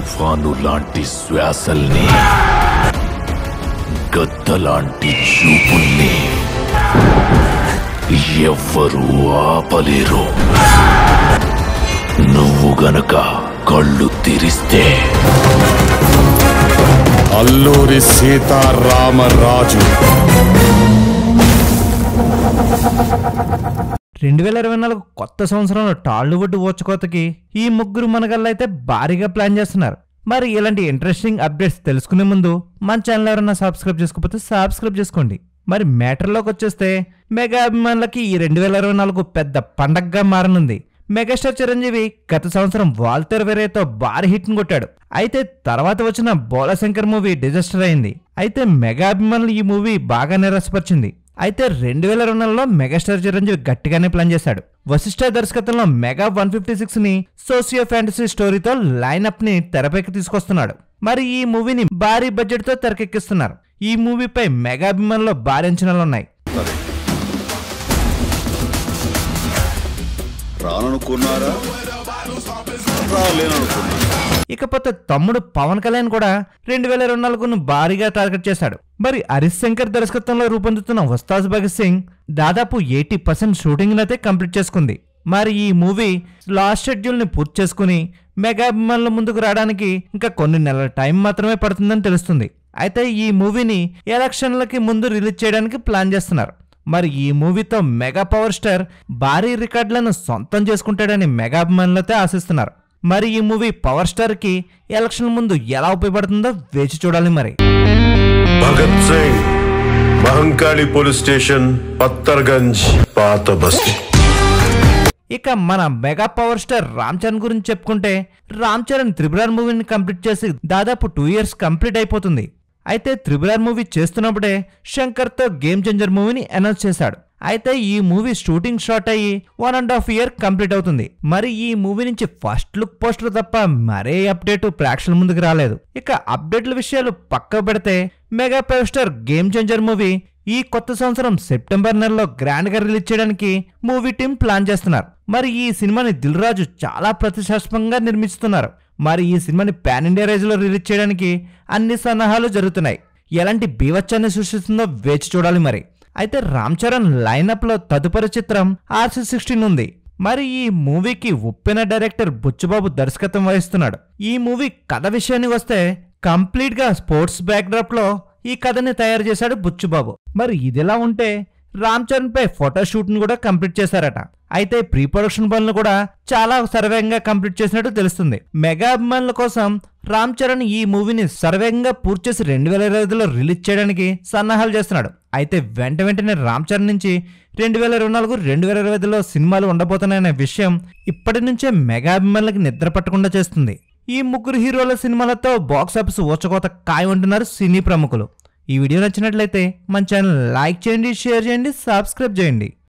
తుఫాను లాంటి శ్వాసల్ని, గద్దలాంటి చూపుల్ని ఎవ్వరూ ఆపలేరు. నువ్వు గనక కళ్ళు తెరిస్తే అల్లూరి సీతారామరాజు. 2024 కొత్త సంవత్సరంలో టాలీవుడ్ ఊచకోతకి ఈ ముగ్గురు మనగళ్ళైతే భారీగా ప్లాన్ చేస్తున్నారు. మరి ఇలాంటి ఇంట్రెస్టింగ్ అప్డేట్స్ తెలుసుకునే ముందు మన ఛానల్ ఎవరైనా సబ్స్క్రైబ్ చేసుకోకపోతే సబ్స్క్రైబ్ చేసుకోండి. మరి మ్యాటర్లోకి వచ్చేస్తే మెగా అభిమానులకి ఈ 2024 పెద్ద పండగగా మారనుంది. మెగాస్టార్ చిరంజీవి గత సంవత్సరం వాల్తేర్ వేరేతో భారీ హిట్ను కొట్టాడు. అయితే తర్వాత వచ్చిన బోలాశంకర్ మూవీ డిజాస్టర్ అయింది. అయితే మెగా అభిమానులు ఈ మూవీ బాగా నిరాశపరిచింది. అయితే 2024లో మెగాస్టార్ చిరంజీవి గట్టిగానే ప్లాన్ చేశాడు. వశిష్ఠ దర్శకత్వంలో మెగా 156 ని సోషియో ఫ్యాంటసీ స్టోరీతో లైనప్ ని తెరపైకి తీసుకొస్తున్నాడు. మరి ఈ మూవీని భారీ బడ్జెట్ తో తెరకెక్కిస్తున్నారు. ఈ మూవీపై మెగా అభిమానుల్లో భారీ అంచనాలున్నాయి. ఇకపోతే తమ్ముడు పవన్ కళ్యాణ్ కూడా 2024ను భారీగా టార్గెట్ చేశాడు. మరి హరీష్ శంకర్ దర్శకత్వంలో రూపొందుతున్న ఉస్తాద్ భగత్ సింగ్ దాదాపు 80% షూటింగ్ అయితే కంప్లీట్ చేసుకుంది. మరి ఈ మూవీ లాస్ట్ షెడ్యూల్ ని పూర్తి చేసుకుని మెగా అభిమానుల ముందుకు రావడానికి ఇంకా కొన్ని నెలల టైం మాత్రమే పడుతుందని తెలుస్తుంది. అయితే ఈ మూవీని ఎలక్షన్లకి ముందు రిలీజ్ చేయడానికి ప్లాన్ చేస్తున్నారు. మరి ఈ మూవీతో మెగా పవర్ స్టార్ భారీ రికార్డులను సొంతం చేసుకుంటాడని మెగా అభిమానులతో ఆశిస్తున్నారు. మరి ఈ మూవీ పవర్ స్టార్ కి ఎలక్షన్ ముందు ఎలా ఉపయోగపడుతుందో వేచి చూడాలి. మరి భగత్ సింగ్, మహంకాళి పోలీస్ స్టేషన్, పత్తర్గంజ్, పాత బస్తీ. ఇక మన mega power star Ram Charan గురించి చెప్పుకుంటే రామ్ చరణ్ త్రిబుల్ మూవీని కంప్లీట్ చేసి దాదాపు 2 years కంప్లీట్ అయిపోతుంది. అయితే త్రిబుల్ మూవీ చేస్తున్నప్పుడే శంకర్తో గేమ్ చేంజర్ మూవీని అనౌన్స్ చేశాడు. అయితే ఈ మూవీ షూటింగ్ షాట్ అయ్యి 1.5 year కంప్లీట్ అవుతుంది. మరి ఈ మూవీ నుంచి ఫస్ట్ లుక్ పోస్టర్ తప్ప మరే అప్డేట్ ప్రేక్షకుల ముందుకు రాలేదు. ఇక అప్డేట్ల విషయాలు పక్క పెడితే mega power star game changer movie ఈ కొత్త సంవత్సరం సెప్టెంబర్ నెలలో గ్రాండ్ గా రిలీజ్ చేయడానికి మూవీ టీం ప్లాన్ చేస్తున్నారు. మరి ఈ సినిమాని దిల్ రాజు చాలా ప్రతిష్టాత్మకంగా నిర్మిస్తున్నారు. మరి ఈ సినిమాని పాన్ ఇండియా రేంజ్ లో రిలీజ్ చేయడానికి అన్ని సన్నాహాలు జరుగుతున్నాయి. ఎలాంటి బీవచ్చాన్ని సృష్టిస్తుందో వేచి చూడాలి. మరి అయితే రామ్ చరణ్ లైనప్ లో తదుపరి చిత్రం RC16 ఉంది. మరి ఈ మూవీకి ఉప్పెన డైరెక్టర్ బుచ్చుబాబు దర్శకత్వం వహిస్తున్నాడు. ఈ మూవీ కథ విషయానికి వస్తే కంప్లీట్ గా స్పోర్ట్స్ బ్యాక్డ్రాప్ లో ఈ కథని తయారు చేశాడు బుచ్చుబాబు. మరి ఇదిలా ఉంటే రామ్ చరణ్ పై ఫోటోషూట్ ను కూడా కంప్లీట్ చేశారట. అయితే ప్రీ ప్రొడక్షన్ పనులు కూడా చాలా సర్వేగంగా కంప్లీట్ చేసినట్టు తెలుస్తుంది. మెగా అభిమానుల కోసం రామ్ చరణ్ ఈ మూవీని సర్వేగంగా పూర్తి చేసి 2025లో రిలీజ్ చేయడానికి సన్నాహాలు చేస్తున్నాడు. అయితే వెంటనే రామ్ చరణ్ నుంచి 2024, 2025లో సినిమాలు ఉండబోతున్నాయనే విషయం ఇప్పటి నుంచే మెగా అభిమానులకి నిద్ర పట్టకుండా చేస్తుంది. ఈ ముగ్గురు హీరోల సినిమాలతో బాక్స్ ఆఫీస్ ఊచకోత ఖాయమంటున్నారు సినీ ప్రముఖులు. ఈ వీడియో నచ్చినట్లయితే మన ఛానల్ లైక్ చేయండి, షేర్ చేయండి, సబ్స్క్రైబ్ చేయండి.